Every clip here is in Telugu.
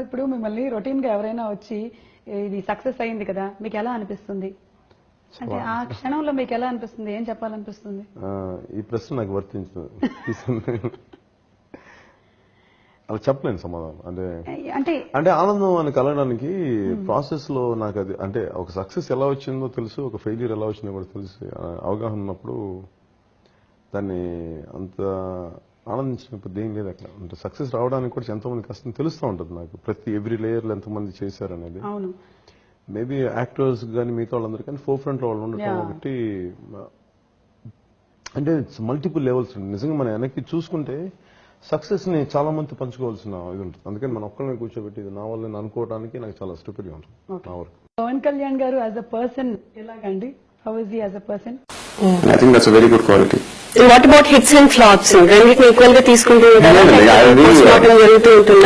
ఇప్పుడు మిమ్మల్ని రొటీన్ గా ఎవరైనా వచ్చి ఇది సక్సెస్ అయింది కదా మీకు ఎలా అనిపిస్తుంది అంటే ఆ క్షణంలో మీకు ఎలా అనిపిస్తుంది ఏం చెప్పాలనిపిస్తుంది? ఈ ప్రశ్న నాకు వర్తించింది. అలా చెప్పలేను సమాధానం. అంటే అంటే ఆనందం అని కలగడానికి ప్రాసెస్ లో నాకు అది అంటే ఒక సక్సెస్ ఎలా వచ్చిందో తెలుసు, ఒక ఫెయిల్యూర్ ఎలా వచ్చిందో కూడా తెలుసు. అవగాహన ఉన్నప్పుడు దాన్ని అంత ఆనందించినప్పుడు ఏం లేదు అక్కడ. అంటే సక్సెస్ రావడానికి కూడా ఎంతోమంది కష్టం తెలుస్తూ ఉంటుంది నాకు. ప్రతి ఎవ్రీ లేయర్ లో ఎంతమంది చేశారనేది. మేబీ యాక్టర్స్ కానీ మిగతా వాళ్ళందరూ కానీ ఫోర్ ఫ్రంట్ లో వాళ్ళు ఉండటం కాబట్టి అంటే మల్టిపుల్ లెవెల్స్ ఉంటుంది. నిజంగా మనం వెనక్కి చూసుకుంటే సక్సెస్ ని చాలా మంది పంచుకోవాల్సిన ఇది ఉంటుంది. అందుకని మన ఒక్కరిని కూర్చోబెట్టి ఇది నా వల్ల అనుకోవడానికి నాకు చాలా స్టూపిడ్ గా ఉంటుంది నా వరకు. పవన్ కళ్యాణ్ గారు యాజ్ అ పర్సన్ ఎలాగండి? How is he as a person? I think that's a very good quality. What about hits and flops? రెండింటిని ఈక్వల్ గా తీసుకుంటూ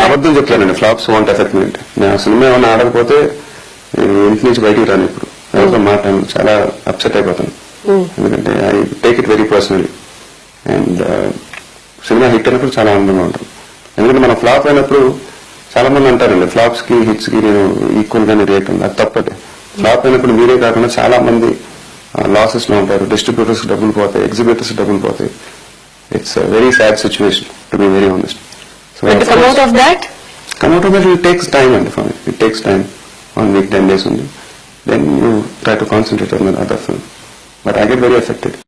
అబద్ధం చెప్తానండి. ఫ్లాప్స్ వాంట్ ఎఫెక్ట్ మీ. నేను సినిమా ఏమైనా ఆడకపోతే ఇంటి నుంచి బయటికి రాను. ఇప్పుడు ఎవరితో మాట్లాడను, చాలా అప్సెట్ అయిపోతాను. ఎందుకంటే I take it very personally. And cinema hit అయినప్పుడు చాలా ఆనందంగా ఉంటుంది. ఎందుకంటే మనం ఫ్లాప్ అయినప్పుడు చాలా మంది అంటారండి ఫ్లాప్స్ కి హిట్స్ కి నేను ఈక్వల్ గానే రేట్ ఉంది. అది తప్పదు. ఫ్లాప్ అయినప్పుడు మీరే కాకుండా చాలా మంది లాసెస్ లో ఉంటారు. డిస్ట్రిబ్యూటర్స్ డబ్బులు పోతాయి, ఎగ్జిబిటర్స్ డబ్బులు పోతాయి. It's very sad situation to be very honest. come out of that it takes time and it takes time. 1 week 10 days only, then you try to concentrate on another film, but I get very affected.